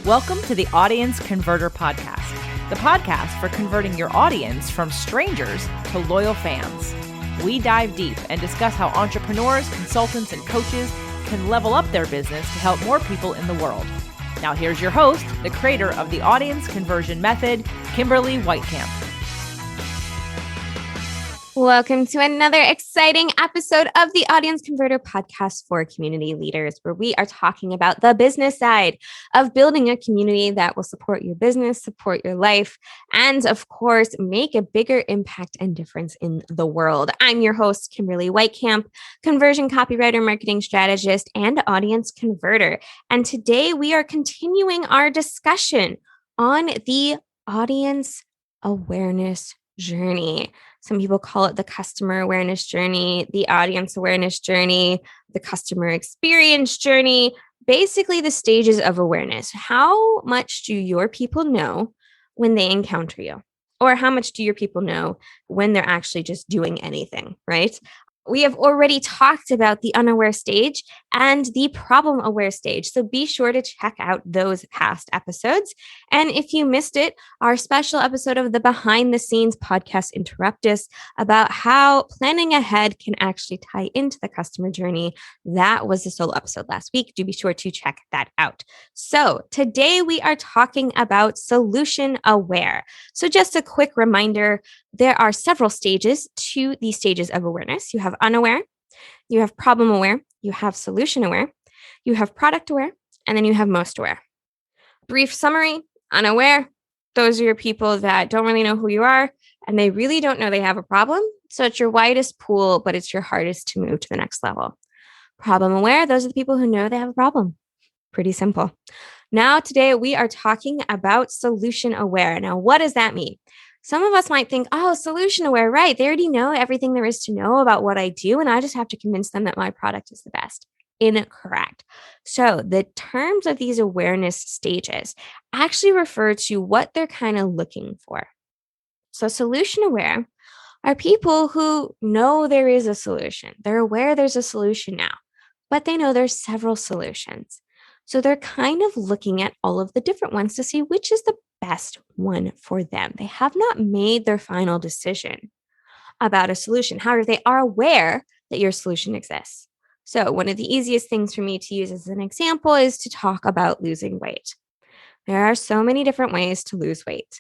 Welcome to the Audience Converter Podcast, the podcast for converting your audience from strangers to loyal fans. We dive deep and discuss how entrepreneurs, consultants, and coaches can level up their business to help more people in the world. Now here's your host, the creator of the Audience Conversion Method, Kimberly Weitkamp. Welcome to another exciting episode of the Audience Converter Podcast for community leaders, where we are talking about the business side of building a community that will support your business, support your life, and of course, make a bigger impact and difference in the world. I'm your host, Kimberly Weitkamp, conversion copywriter, marketing strategist, and audience converter. And today we are continuing our discussion on the audience awareness journey. Some people call it the customer awareness journey, the audience awareness journey, the customer experience journey, basically the stages of awareness. How much do your people know when they encounter you? Or how much do your people know when they're actually just doing anything, right? We have already talked about the unaware stage and the problem aware stage. So be sure to check out those past episodes. And if you missed it, our special episode of the Behind the Scenes podcast Interruptus about how planning ahead can actually tie into the customer journey. That was the solo episode last week. Do be sure to check that out. So today we are talking about solution aware. So just a quick reminder, there are several stages to these stages of awareness. You have unaware, you have problem aware, you have solution aware, you have product aware, and then you have most aware. Brief summary, unaware, those are your people that don't really know who you are, and they really don't know they have a problem. So it's your widest pool, but it's your hardest to move to the next level. Problem aware, those are the people who know they have a problem. Pretty simple. Now, today we are talking about solution aware. Now, what does that mean? Some of us might think, oh, solution aware, right? They already know everything there is to know about what I do, and I just have to convince them that my product is the best. Incorrect. So the terms of these awareness stages actually refer to what they're kind of looking for. So solution aware are people who know there is a solution. They're aware there's a solution now, but they know there's several solutions. So they're kind of looking at all of the different ones to see which is the best one for them. They have not made their final decision about a solution. However, they are aware that your solution exists. So one of the easiest things for me to use as an example is to talk about losing weight. There are so many different ways to lose weight,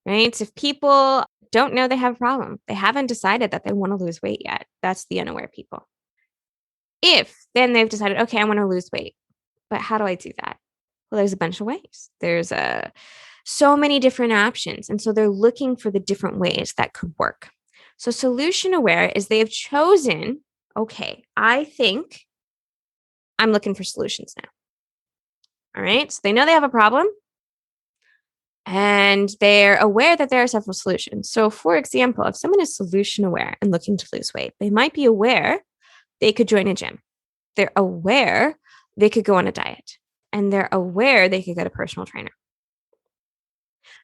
right? If people don't know they have a problem, they haven't decided that they want to lose weight yet. That's the unaware people. If then they've decided, okay, I want to lose weight, but how do I do that? Well, there's a bunch of ways. There's so many different options. And so they're looking for the different ways that could work. So solution aware is they have chosen, okay, I think I'm looking for solutions now. All right. So they know they have a problem and they're aware that there are several solutions. So for example, if someone is solution aware and looking to lose weight, they might be aware they could join a gym. They're aware they could go on a diet, and they're aware they could get a personal trainer.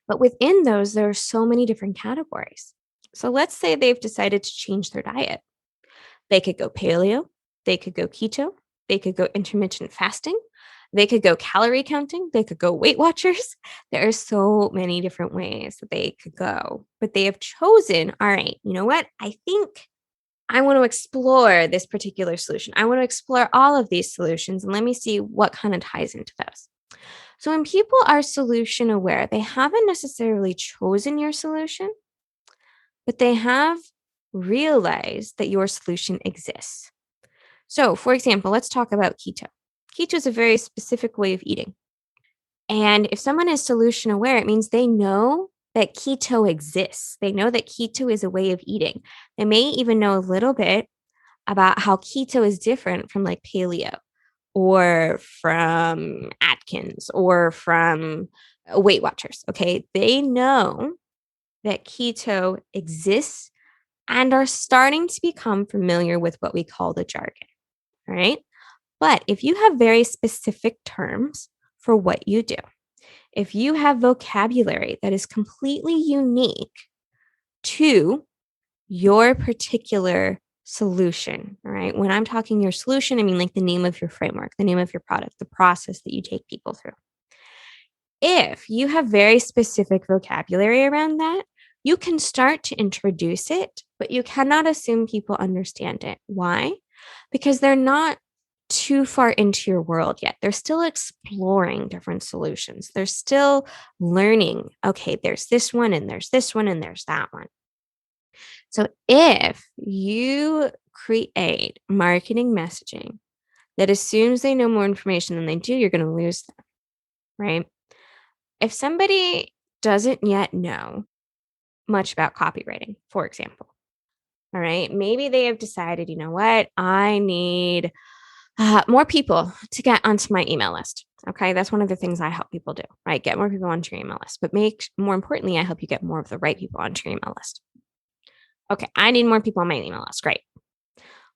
But within those, there are so many different categories. So let's say they've decided to change their diet. They could go paleo, they could go keto, they could go intermittent fasting, they could go calorie counting, they could go Weight Watchers. There are so many different ways that they could go, but they have chosen, all right, you know what? I think I want to explore this particular solution. I want to explore all of these solutions, and let me see what kind of ties into those. So when people are solution aware, they haven't necessarily chosen your solution, but they have realized that your solution exists. So for example, let's talk about keto. Keto is a very specific way of eating. And if someone is solution aware, it means they know that keto exists. They know that keto is a way of eating. They may even know a little bit about how keto is different from like paleo or from Atkins or from Weight Watchers. Okay. They know that keto exists and are starting to become familiar with what we call the jargon. All right. But if you have very specific terms for what you do, if you have vocabulary that is completely unique to your particular solution, all right? When I'm talking your solution, I mean like the name of your framework, the name of your product, the process that you take people through. if you have very specific vocabulary around that, you can start to introduce it, but you cannot assume people understand it. Why? Because they're not too far into your world yet. They're still exploring different solutions. They're still learning, okay, there's this one and there's this one and there's that one. So if you create marketing messaging that assumes they know more information than they do, you're going to lose them, right? If somebody doesn't yet know much about copywriting, for example, all right, maybe they have decided, you know what, I need more people to get onto my email list. Okay, that's one of the things I help people do, right? Get more people onto your email list, but more importantly, I help you get more of the right people onto your email list. Okay, I need more people on my email list. Great.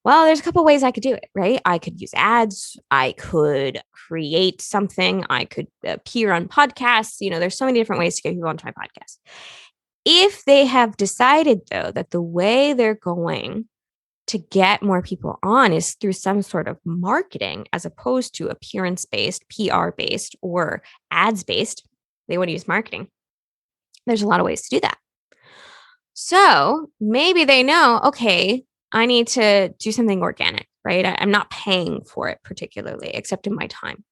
Well, there's a couple ways I could do it, right? I could use ads. I could create something. I could appear on podcasts. There's so many different ways to get people onto my podcast. If they have decided, though, that the way they're going to get more people on is through some sort of marketing as opposed to appearance-based, PR-based, or ads-based, they want to use marketing. There's a lot of ways to do that. So maybe they know, okay, I need to do something organic, right? I'm not paying for it particularly, except in my time.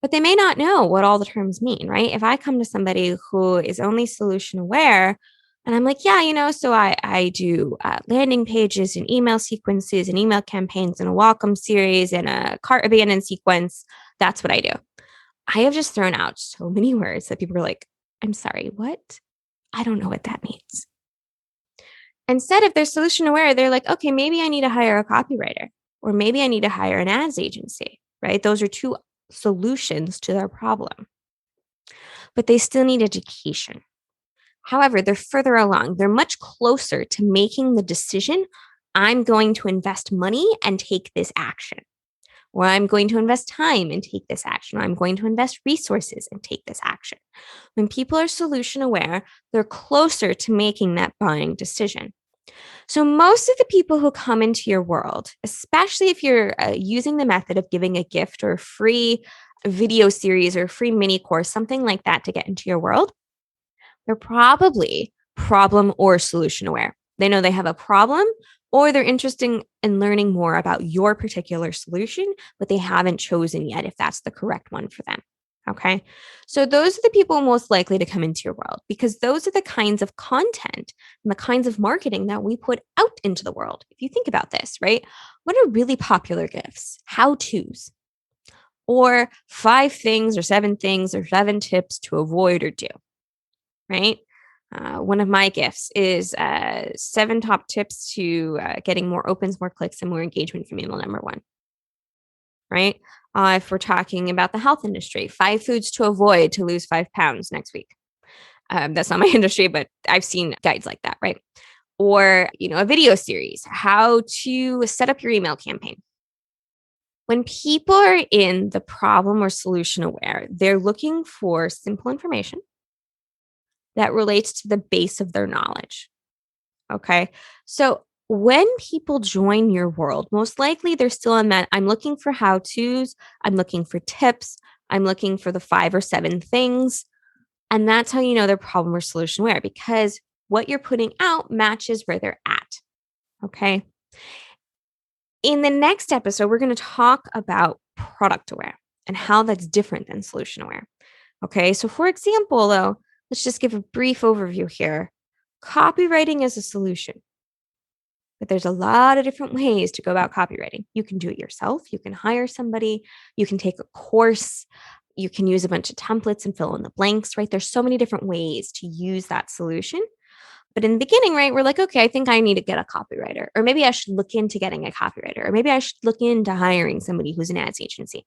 But they may not know what all the terms mean, right? If I come to somebody who is only solution aware, and I'm like, yeah, so I do landing pages and email sequences and email campaigns and a welcome series and a cart abandon sequence. That's what I do. I have just thrown out so many words that people are like, I'm sorry, what? I don't know what that means. Instead, if they're solution aware, they're like, okay, maybe I need to hire a copywriter, or maybe I need to hire an ads agency, right? Those are two solutions to their problem. But they still need education. However, they're further along. They're much closer to making the decision, I'm going to invest money and take this action, or I'm going to invest time and take this action, or I'm going to invest resources and take this action. When people are solution aware, they're closer to making that buying decision. So most of the people who come into your world, especially if you're using the method of giving a gift or a free video series or a free mini course, something like that to get into your world, they're probably problem or solution aware. They know they have a problem, or they're interested in learning more about your particular solution, but they haven't chosen yet if that's the correct one for them. Okay. So those are the people most likely to come into your world, because those are the kinds of content and the kinds of marketing that we put out into the world. If you think about this, right? What are really popular gifts? How-tos, or 5 things or 7 things or 7 tips to avoid or do, right? One of my gifts is 7 top tips to getting more opens, more clicks, and more engagement from email number 1, right? If we're talking about the health industry, 5 foods to avoid to lose 5 pounds next week. That's not my industry, but I've seen guides like that, right? Or, a video series, how to set up your email campaign. When people are in the problem or solution aware, they're looking for simple information that relates to the base of their knowledge. Okay. So when people join your world, most likely they're still in that I'm looking for how-tos, I'm looking for tips, I'm looking for the 5 or 7 things. And that's how you know they're problem or solution aware, because what you're putting out matches where they're at. Okay. In the next episode, we're going to talk about product aware and how that's different than solution aware. Okay. So for example, though, let's just give a brief overview here. Copywriting is a solution, but there's a lot of different ways to go about copywriting. You can do it yourself. You can hire somebody. You can take a course. You can use a bunch of templates and fill in the blanks, right? There's so many different ways to use that solution. But in the beginning, right, we're like, okay, I think I need to get a copywriter, or maybe I should look into getting a copywriter, or maybe I should look into hiring somebody who's an ads agency,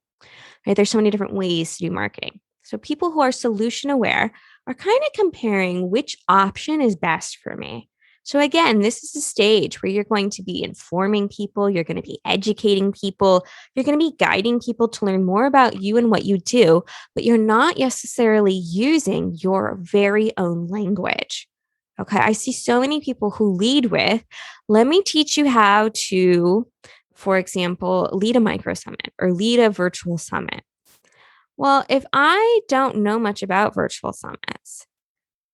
right? There's so many different ways to do marketing. So people who are solution aware are kind of comparing which option is best for me. So again, this is a stage where you're going to be informing people, you're going to be educating people, you're going to be guiding people to learn more about you and what you do, but you're not necessarily using your very own language. Okay, I see so many people who lead with, let me teach you how to, for example, lead a micro summit or lead a virtual summit. Well, if I don't know much about virtual summits,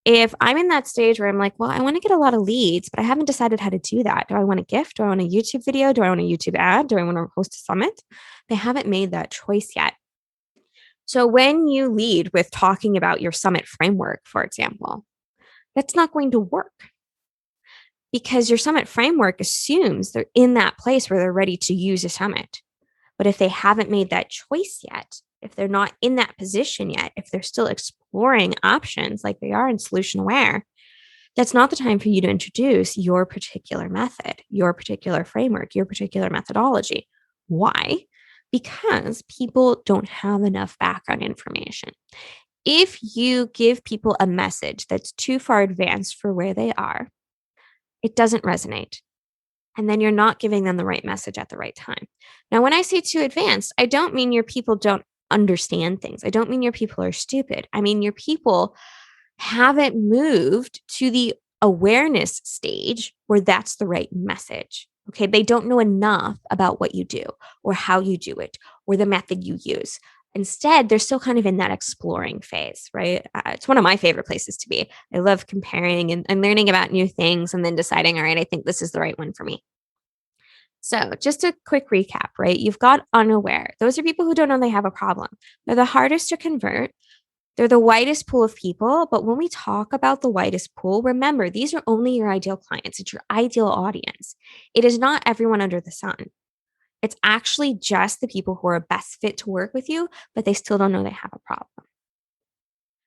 if I'm in that stage where I'm like, well, I want to get a lot of leads, but I haven't decided how to do that. Do I want a gift? Do I want a YouTube video? Do I want a YouTube ad? Do I want to host a summit? They haven't made that choice yet. So when you lead with talking about your summit framework, for example, that's not going to work because your summit framework assumes they're in that place where they're ready to use a summit. But if they haven't made that choice yet, if they're not in that position yet, if they're still exploring options like they are in solution aware, that's not the time for you to introduce your particular method, your particular framework, your particular methodology. Why? Because people don't have enough background information. If you give people a message that's too far advanced for where they are, it doesn't resonate. And then you're not giving them the right message at the right time. Now, when I say too advanced, I don't mean your people don't understand things. I don't mean your people are stupid. I mean your people haven't moved to the awareness stage where that's the right message. Okay. They don't know enough about what you do or how you do it or the method you use. Instead, they're still kind of in that exploring phase, right? It's one of my favorite places to be. I love comparing and learning about new things and then deciding, all right, I think this is the right one for me. So, just a quick recap, right? You've got unaware. Those are people who don't know they have a problem. They're the hardest to convert. They're the widest pool of people. But when we talk about the widest pool, remember, these are only your ideal clients. It's your ideal audience. It is not everyone under the sun. It's actually just the people who are best fit to work with you, but they still don't know they have a problem.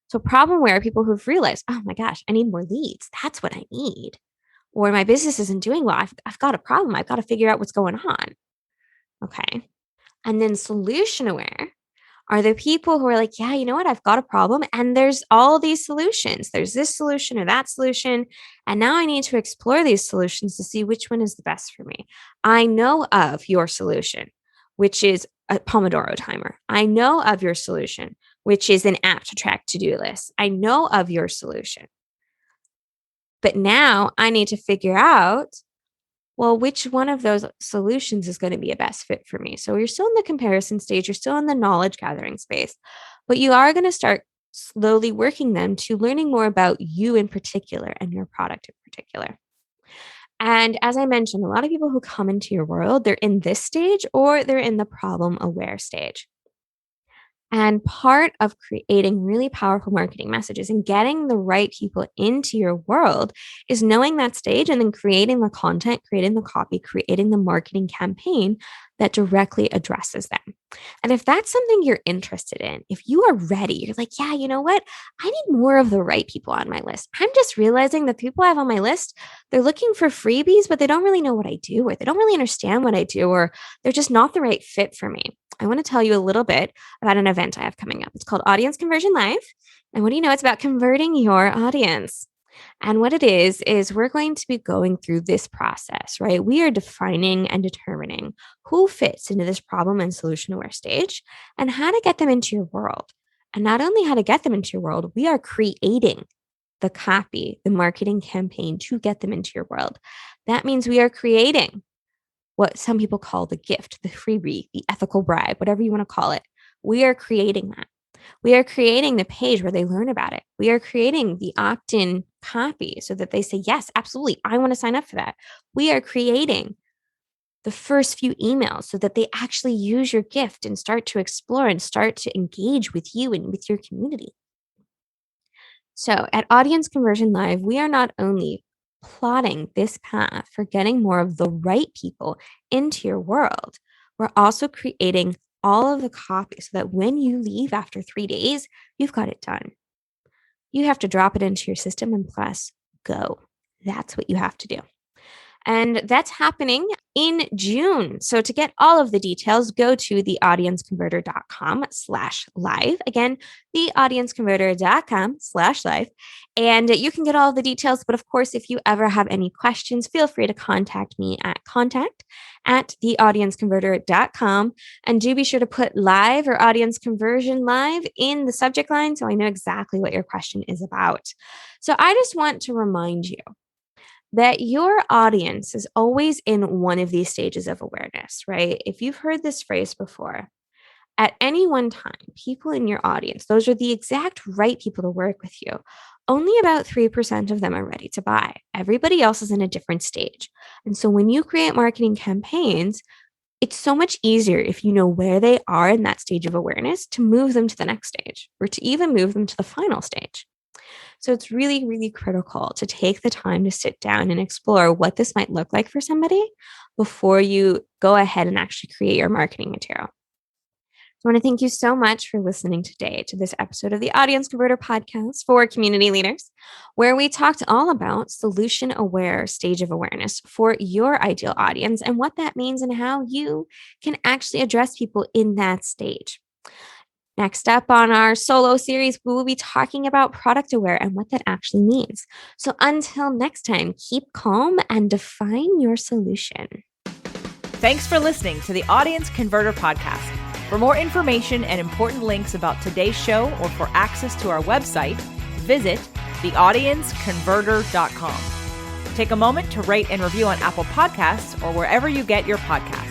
So, problem aware are people who've realized, oh my gosh, I need more leads. That's what I need. Or my business isn't doing well. I've got a problem. I've got to figure out what's going on. Okay. And then solution aware are the people who are like, yeah, you know what? I've got a problem. And there's all these solutions. There's this solution or that solution. And now I need to explore these solutions to see which one is the best for me. I know of your solution, which is a Pomodoro timer. I know of your solution, which is an app to track to-do lists. I know of your solution. But now I need to figure out, well, which one of those solutions is going to be a best fit for me? So you're still in the comparison stage, you're still in the knowledge gathering space, but you are going to start slowly working them to learning more about you in particular and your product in particular. And as I mentioned, a lot of people who come into your world, they're in this stage or they're in the problem aware stage. And part of creating really powerful marketing messages and getting the right people into your world is knowing that stage and then creating the content, creating the copy, creating the marketing campaign that directly addresses them. And if that's something you're interested in, if you are ready, you're like, yeah, you know what? I need more of the right people on my list. I'm just realizing that people I have on my list, they're looking for freebies, but they don't really know what I do, or they don't really understand what I do, or they're just not the right fit for me. I want to tell you a little bit about an event I have coming up. It's called Audience Conversion Live. And what do you know? It's about converting your audience. And what it is we're going to be going through this process, right? We are defining and determining who fits into this problem and solution aware stage and how to get them into your world. And not only how to get them into your world, we are creating the copy, the marketing campaign to get them into your world. That means we are creating what some people call the gift, the freebie, the ethical bribe, whatever you want to call it. We are creating that. We are creating the page where they learn about it. We are creating the opt in copy so that they say, yes, absolutely, I want to sign up for that. We are creating the first few emails so that they actually use your gift and start to explore and start to engage with you and with your community. So at Audience Conversion Live, we are not only plotting this path for getting more of the right people into your world, we're also creating all of the copy so that when you leave after 3 days, you've got it done. You have to drop it into your system and press go. That's what you have to do. And that's happening in June. So to get all of the details, go to theaudienceconverter.com/live. Again, theaudienceconverter.com/live. And you can get all of the details. But of course, if you ever have any questions, feel free to contact me at contact@theaudienceconverter.com. And do be sure to put live or audience conversion live in the subject line so I know exactly what your question is about. So I just want to remind you that your audience is always in one of these stages of awareness, right? If you've heard this phrase before, At any one time, people in your audience, those are the exact right people to work with you. Only about 3% of them are ready to buy. Everybody else is in a different stage. And so when you create marketing campaigns, it's so much easier if you know where they are in that stage of awareness to move them to the next stage or to even move them to the final stage. So it's really, really critical to take the time to sit down and explore what this might look like for somebody before you go ahead and actually create your marketing material. I want to thank you so much for listening today to this episode of the Audience Converter podcast for community leaders, where we talked all about solution-aware stage of awareness for your ideal audience and what that means and how you can actually address people in that stage. Next up on our solo series, we will be talking about product aware and what that actually means. So until next time, keep calm and define your solution. Thanks for listening to the Audience Converter podcast. For more information and important links about today's show or for access to our website, visit theaudienceconverter.com. Take a moment to rate and review on Apple Podcasts or wherever you get your podcasts.